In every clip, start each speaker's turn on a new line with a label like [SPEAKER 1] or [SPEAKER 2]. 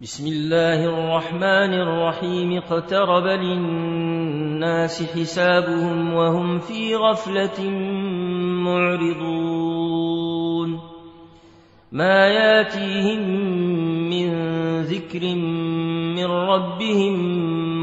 [SPEAKER 1] بسم الله الرحمن الرحيم. اقترب للناس حسابهم وهم في غفلة معرضون ما ياتيهم من ذكر من ربهم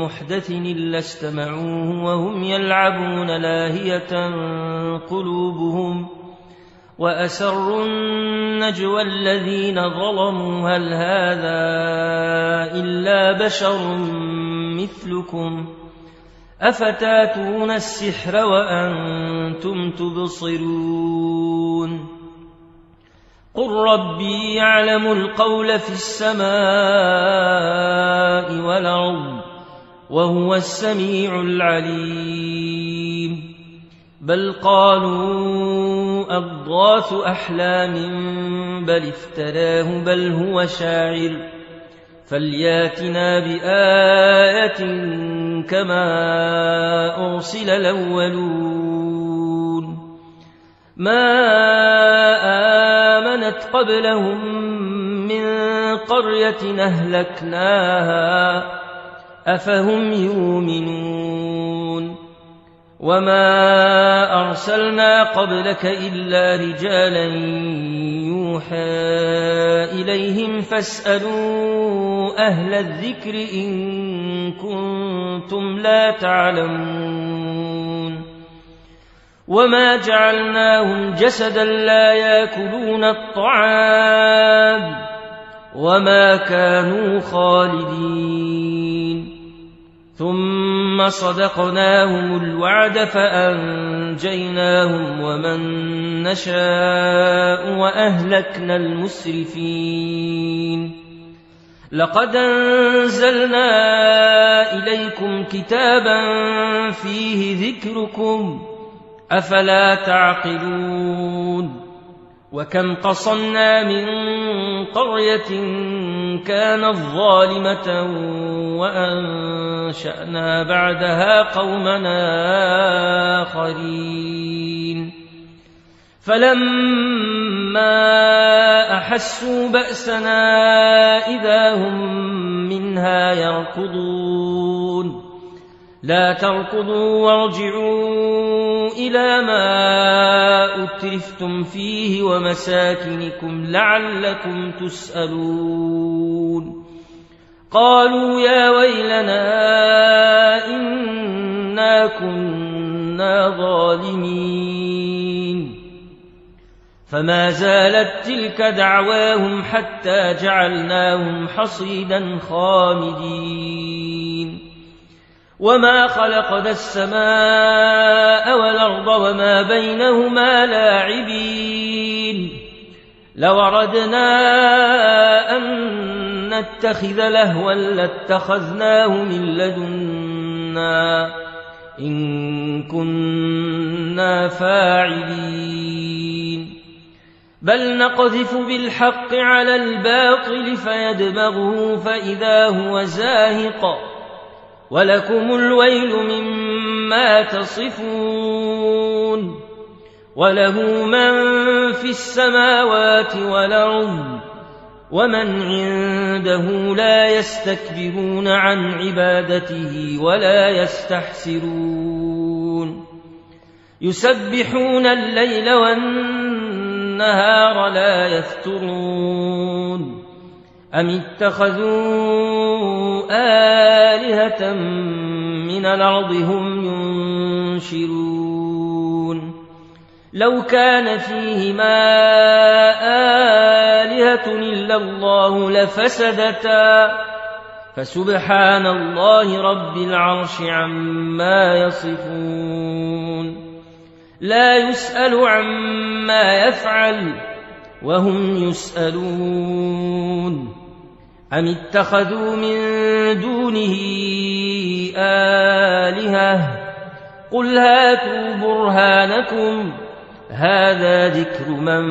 [SPEAKER 1] محدث إلا استمعوه وهم يلعبون لاهية قلوبهم وأسروا النجوى الذين ظلموا هل هذا إلا بشر مثلكم أفتاتون السحر وأنتم تبصرون قل ربي يعلم القول في السماء والأرض وهو السميع العليم بل قالوا أضغاث أحلام بل افتراه بل هو شاعر فلياتنا بآية كما أرسل الأولون ما آمنت قبلهم من قرية أهلكناها أفهم يؤمنون وما أرسلنا قبلك إلا رجالا يوحى إليهم فاسألوا أهل الذكر إن كنتم لا تعلمون وما جعلناهم جسدا لا يأكلون الطعام وما كانوا خالدين ثم صدقناهم الوعد فأنجيناهم ومن نشاء وأهلكنا المسرفين لقد أنزلنا إليكم كتابا فيه ذكركم أفلا تعقلون وكم قصمنا من قرية كانت ظالمة وأنشأنا بعدها قومنا آخرين فلما أحسوا بأسنا إذا هم منها يركضون لا تركضوا وارجعوا إلى ما أترفتم فيه ومساكنكم لعلكم تسألون قالوا يا ويلنا إنا كنا ظالمين فما زالت تلك دعواهم حتى جعلناهم حصيدا خامدين وما خلقنا السماء والأرض وما بينهما لاعبين لو أردنا أن نتخذ لهوا لاتخذناه من لدنا إن كنا فاعلين بل نقذف بالحق على الباطل فيدمغه فإذا هو زاهق ولكم الويل مما تصفون وله من في السماوات والأرض ومن عنده لا يستكبرون عن عبادته ولا يستحسرون يسبحون الليل والنهار لا يفترون أم اتخذوا آلهة من الأرض هم ينشرون لو كان فيهما آلهة إلا الله لفسدتا فسبحان الله رب العرش عما يصفون لا يسأل عما يفعل وهم يسألون أم اتخذوا من دونه آلهة قل هاتوا برهانكم هذا ذكر من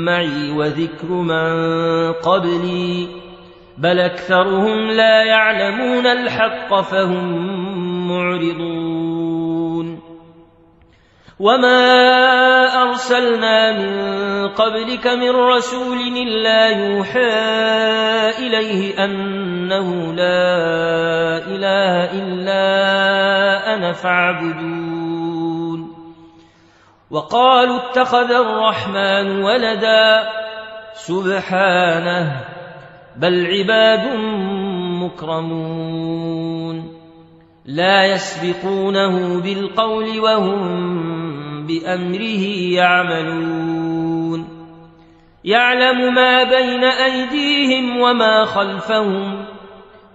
[SPEAKER 1] معي وذكر من قبلي بل أكثرهم لا يعلمون الحق فهم معرضون وما أرسلنا من قبلك من رسول إلا يوحى إليه أنه لا إله إلا أنا فاعبدون وقالوا اتخذ الرحمن ولدا سبحانه بل عباد مكرمون لا يسبقونه بالقول وهم بأمره يعملون يعلم ما بين أيديهم وما خلفهم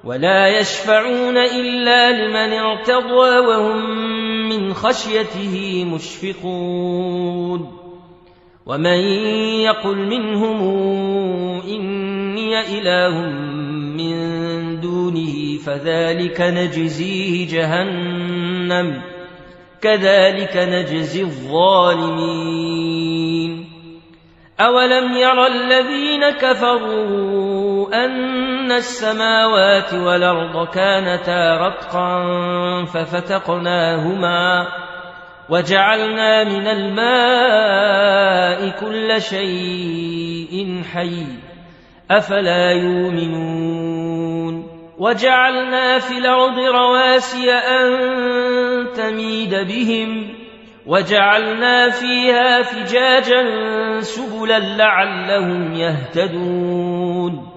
[SPEAKER 1] ولا يشفعون إلا لمن ارتضى وهم من خشيته مشفقون ومن يقل منهم إني إله من دونه فذلك نجزيه جهنم كذلك نجزي الظالمين أولم ير الذين كفروا أن السماوات والأرض كانتا رتقا ففتقناهما وجعلنا من الماء كل شيء حي أفلا يؤمنون وجعلنا في الأرض رواسي أن تميد بهم وجعلنا فيها فجاجا سبلا لعلهم يهتدون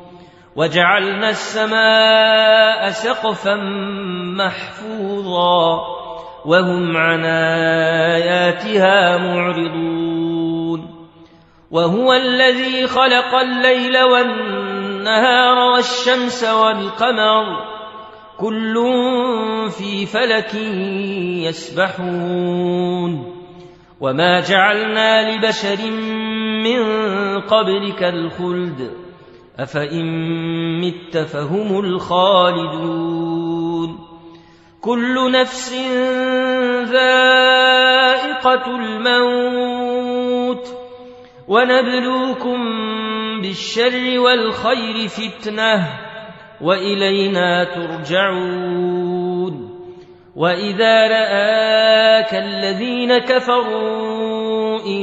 [SPEAKER 1] وجعلنا السماء سقفا محفوظا وهم عن آياتها معرضون وهو الذي خلق الليل والنهار والشمس والقمر كل في فلك يسبحون وما جعلنا لبشر من قبلك الخلد أفإن مت فهم الخالدون كل نفس ذائقة الموت ونبلوكم بالشر والخير فتنة وإلينا ترجعون وإذا رآك الذين كفروا إن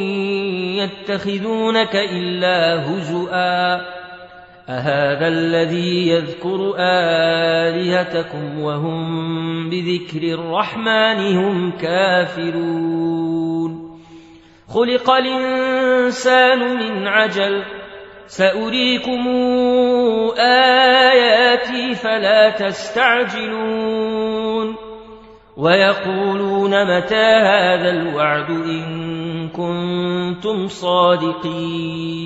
[SPEAKER 1] يتخذونك إلا هزؤا أهذا الذي يذكر آلهتكم وهم بذكر الرحمن هم كافرون خلق الإنسان من عجل سأريكم آياتي فلا تستعجلون ويقولون متى هذا الوعد إن كنتم صادقين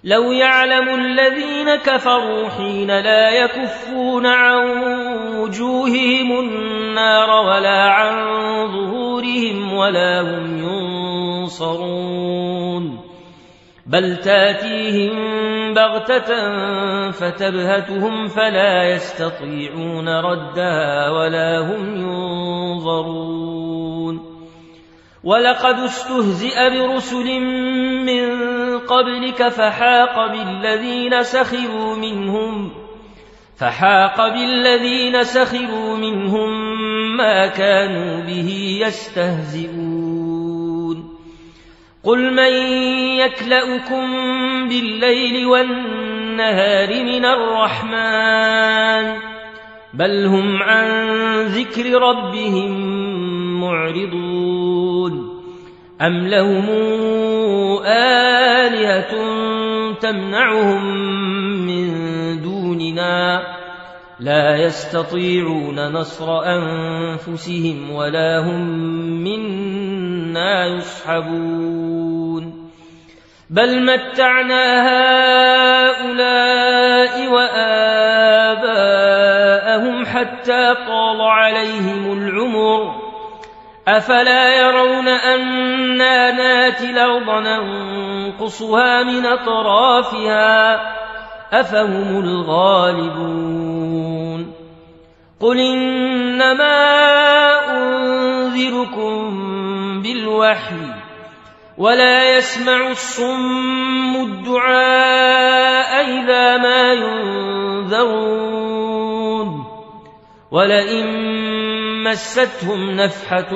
[SPEAKER 1] لو يعلم الذين كفروا حين لا يكفون عن وجوههم النار ولا عن ظهورهم ولا هم ينصرون بل تاتيهم بغتة فتبهتهم فلا يستطيعون ردها ولا هم ينظرون ولقد استهزئ برسل من قبلك فحاق بالذين سخروا منهم ما كانوا به يستهزئون قل من يكلؤكم بالليل والنهار من الرحمن بل هم عن ذكر ربهم معرضون أم لهم آلهة تمنعهم من دوننا لا يستطيعون نصر أنفسهم ولا هم منا يصحبون بل متعنا هؤلاء وآباءهم حتى طال عليهم العمر أفلا يرون أنا ناتي الأرض ننقصها من أطرافها أفهم الغالبون قل إنما أنذركم بالوحي ولا يسمع الصم الدعاء إذا ما ينذرون ولئن مستهم نفحة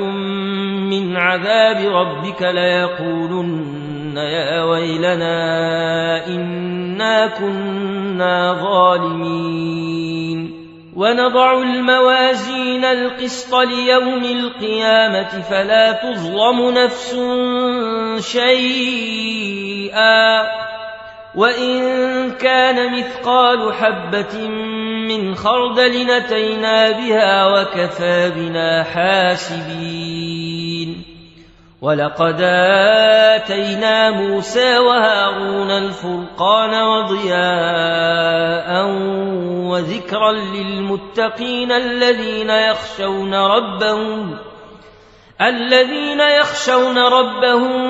[SPEAKER 1] من عذاب ربك ليقولن يا ويلنا إنا كنا ظالمين ونضع الموازين القسط ليوم القيامة فلا تظلم نفس شيئا وإن كان مثقال حبة من خردل أتينا بها وكفى بنا حاسبين ولقد آتينا موسى وهارون الفرقان وضياء وذكرا للمتقين الذين يخشون ربهم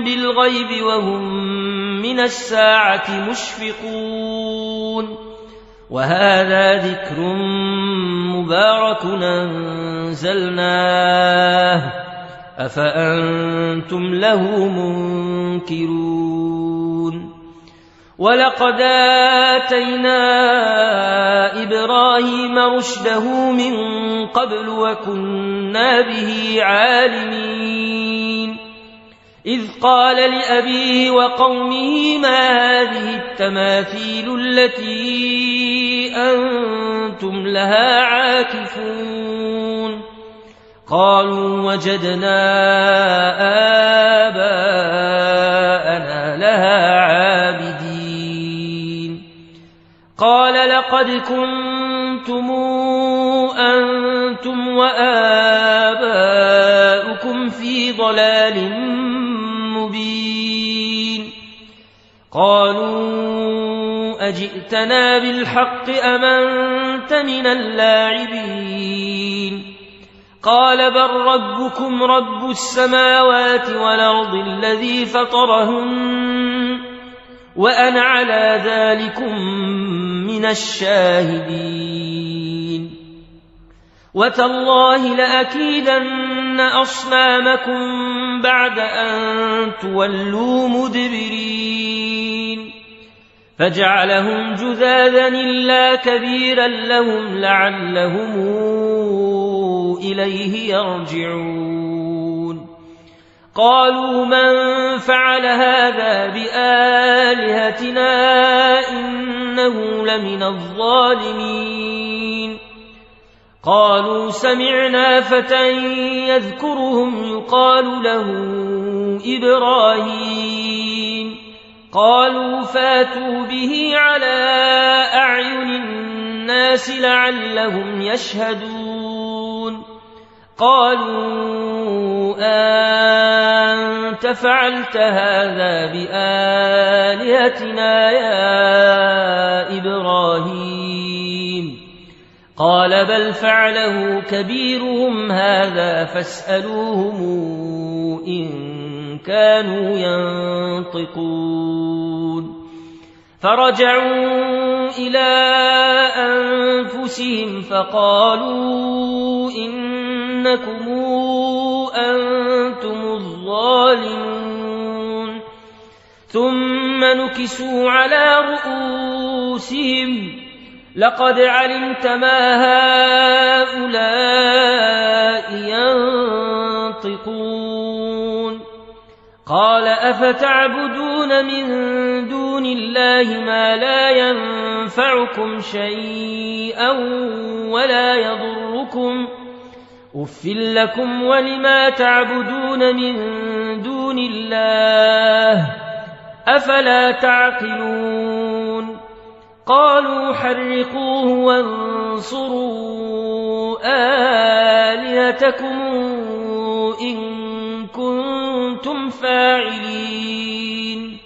[SPEAKER 1] بالغيب وهم من الساعة مشفقون وهذا ذكر مبارك أنزلناه أفأنتم له منكرون ولقد آتينا إبراهيم رشده من قبل وكنا به عالمين إذ قال لأبيه وقومه ما هذه التماثيل التي أنتم لها عاكفون قالوا وجدنا آباءنا لها عابدين قال لقد كنتم أنتم وآباؤكم في ضلال مبين قالوا أجئتنا بالحق أم أنت من اللاعبين قال بل ربكم رب السماوات والأرض الذي فطرهن وأنا على ذلكم من الشاهدين وتالله لأكيدن أصنامكم بعد أن تولوا مدبرين فجعلهم جذاذا إلا كبيرا لهم لعلهم إليه يرجعون قالوا من فعل هذا بآلهتنا إنه لمن الظالمين قالوا سمعنا فتى يذكرهم يقال له إبراهيم قالوا فاتوا به على أعين الناس لعلهم يشهدون قالوا أنت فعلت هذا بآلهتنا يا إبراهيم قال بل فعله كبيرهم هذا فاسألوهم إن كانوا ينطقون فرجعوا إلى أنفسهم فقالوا إنكم أنتم الظالمون ثم نكسوا على رؤوسهم لقد علمت ما هؤلاء ينطقون قال أفتعبدون من دون الله ما لا ينفعكم شيئا ولا يضركم أف لكم ولما تعبدون من دون الله أفلا تعقلون قالوا حرقوه وانصروا آلهتكم إن كنتم فاعلين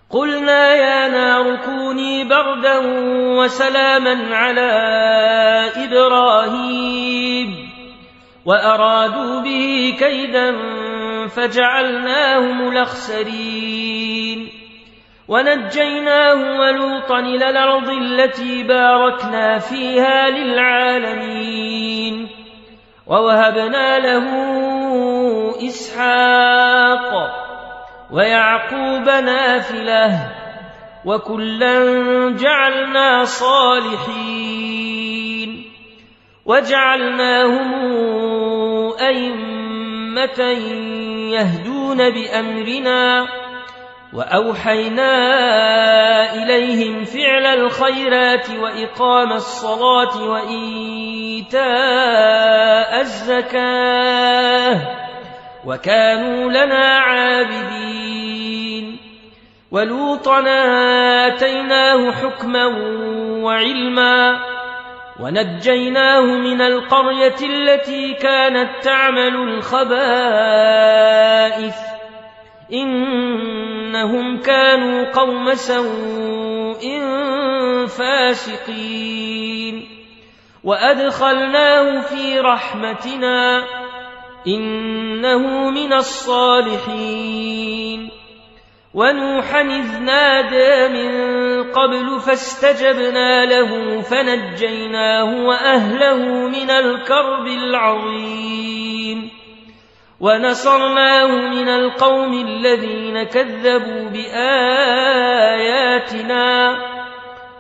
[SPEAKER 1] قلنا يا نار كوني بردا وسلاما على إبراهيم وأرادوا به كيدا فجعلناهم الأخسرين ونجيناه ولوطا إلى الأرض التي باركنا فيها للعالمين ووهبنا له إسحاق ويعقوب نافلة وكلا جعلنا صالحين وجعلناهم أئمة يهدون بأمرنا وأوحينا إليهم فعل الخيرات وإقام الصلاة وإيتاء الزكاة وكانوا لنا عابدين ولوطا آتيناه حكما وعلما ونجيناه من القرية التي كانت تعمل الخبائث إنهم كانوا قوم سوء فاسقين وأدخلناه في رحمتنا إنه من الصالحين ونوحا إذ نادى من قبل فاستجبنا له فنجيناه وأهله من الكرب العظيم ونصرناه من القوم الذين كذبوا بآياتنا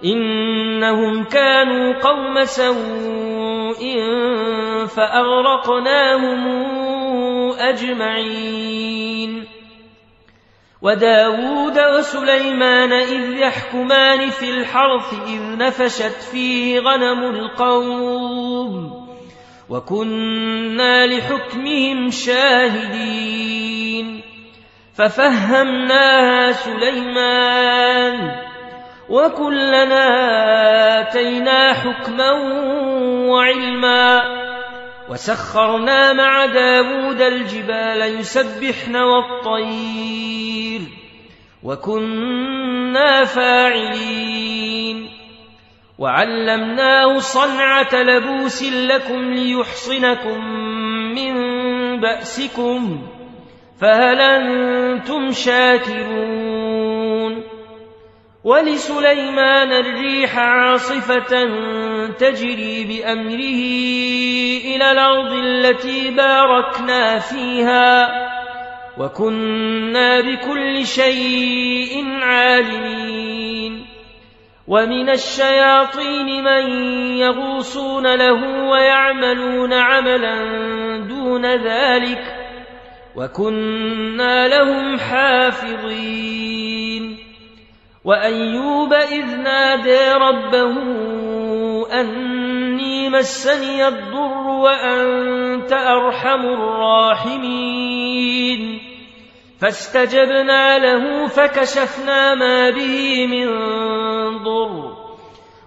[SPEAKER 1] إنهم كانوا قوم سوء فأغرقناهم أجمعين وداود وسليمان إذ يحكمان في الحرث إذ نفشت فيه غنم القوم وكنا لحكمهم شاهدين ففهمناها سليمان وكلنا آتينا حكما وعلما وسخرنا مع داود الجبال يسبحن والطير وكنا فاعلين وعلمناه صنعة لبوس لكم ليحصنكم من بأسكم فهل أنتم شاكرون ولسليمان الريح عاصفة تجري بأمره إلى الأرض التي باركنا فيها وكنا بكل شيء عالمين ومن الشياطين من يغوصون له ويعملون عملا دون ذلك وكنا لهم حافظين وأيوب إذ نادى ربه أني مسني الضر وأنت أرحم الراحمين فاستجبنا له فكشفنا ما به من ضر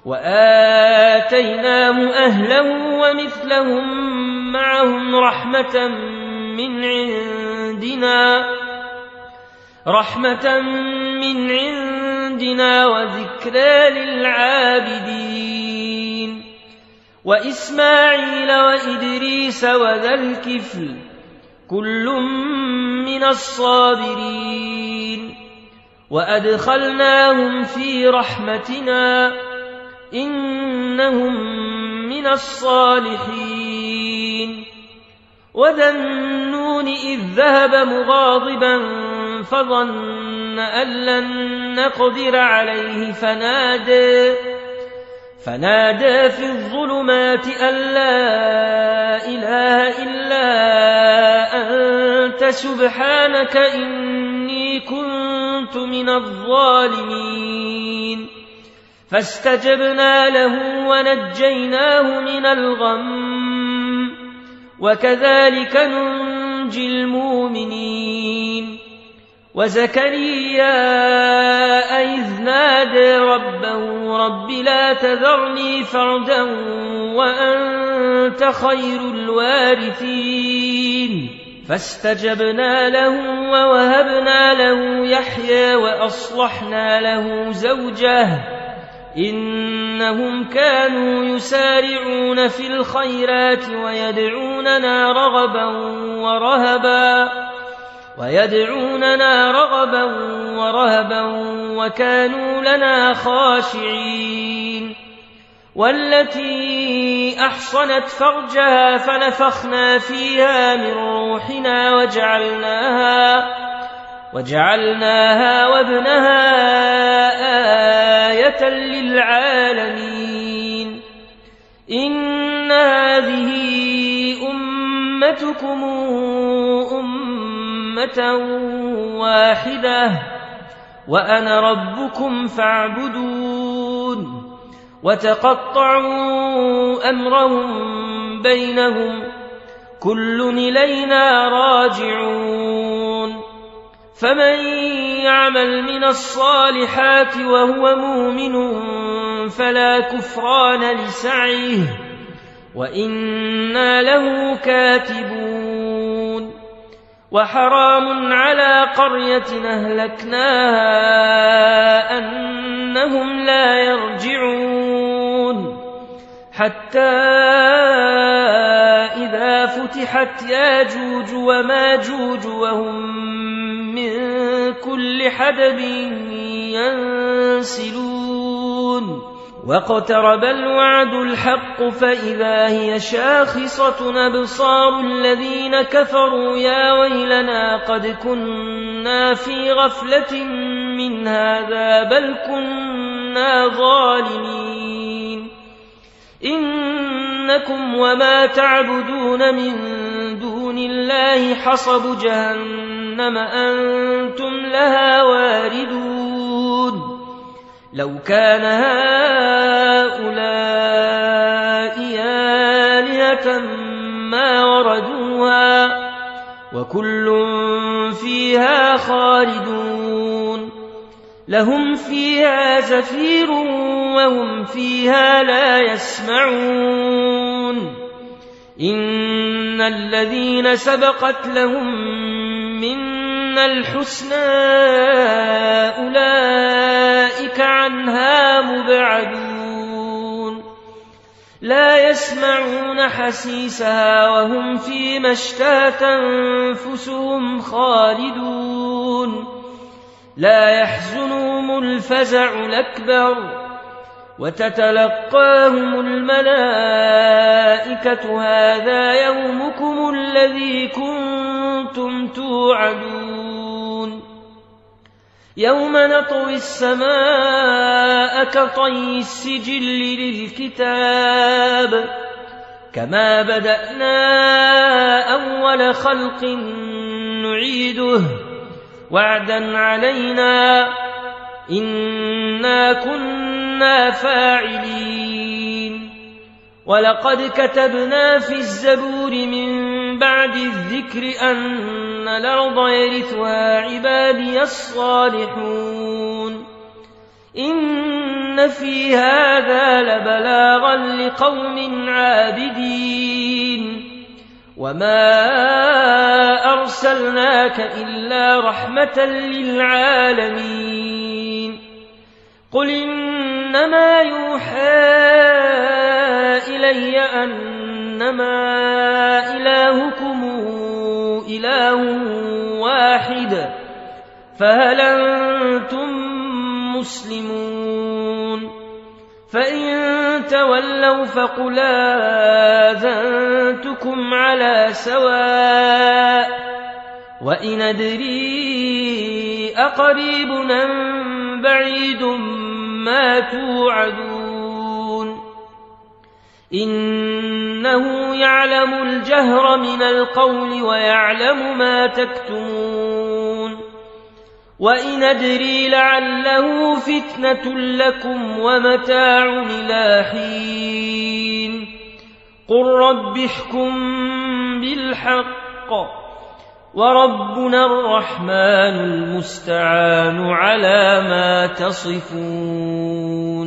[SPEAKER 1] وآتيناه أهله ومثلهم معهم رحمة من عندنا وذكرى للعابدين وإسماعيل وإدريس وذا الكفل كل من الصابرين وأدخلناهم في رحمتنا إنهم من الصالحين وذا النون إذ ذهب مغاضبا فظن أن لن نقدر عليه فنادى في الظلمات أن لا إله إلا أنت سبحانك إني كنت من الظالمين فاستجبنا له ونجيناه من الغم وكذلك ننجي المؤمنين وزكريا إذ نادى ربه رب لا تذرني فردا وأنت خير الوارثين فاستجبنا له ووهبنا له يحيى وأصلحنا له زوجه إنهم كانوا يسارعون في الخيرات ويدعوننا رغبا ورهبا وكانوا لنا خاشعين والتي أحصنت فرجها فنفخنا فيها من روحنا وجعلناها وابنها آية للعالمين إن أمتكم أمة واحدة وأنا ربكم فاعبدون وتقطعوا أمرهم بينهم كل إلينا راجعون فمن يعمل من الصالحات وهو مؤمن فلا كفران لسعيه وإنا له كاتبون وحرام على قرية أهلكناها أنهم لا يرجعون حتى إذا فتحت ياجوج وماجوج وهم من كل حدب ينسلون واقترب الوعد الحق فإذا هي شاخصة أبصار الذين كفروا يا ويلنا قد كنا في غفلة من هذا بل كنا ظالمين إنكم وما تعبدون من دون الله حصب جهنم أنتم لها واردون لو كان هؤلاء آلهة ما وردوها وكل فيها خالدون لهم فيها زفير وهم فيها لا يسمعون إن الذين سبقت لهم منا الحسنى أولئك عنها مبعدون لا يسمعون حسيسها وهم فيما اشتهت أنفسهم خالدون لا يحزنهم الفزع الأكبر وتتلقاهم الملائكة هذا يومكم الذي كنتم توعدون يوم نطوي السماء كطي السجل للكتاب كما بدأنا أول خلق نعيده وعدا علينا إنا كنا فاعلين ولقد كتبنا في الزبور من بعد الذكر أن الأرض يرثها عبادي الصالحون إن في هذا لبلاغا لقوم عابدين وما أرسلناك إلا رحمة للعالمين قل إنما يوحى إلي أنما إلهكم إله واحد فهل أنتم مسلمون فإن تولوا فقل آذنتكم على سواء وإن أدري أقريب أم بعيد ما توعدون إنه يعلم الجهر من القول ويعلم ما تكتمون وإن أدري لعله فتنة لكم ومتاع إلى حين قل رب احكم بالحق وربنا الرحمن المستعان على ما تصفون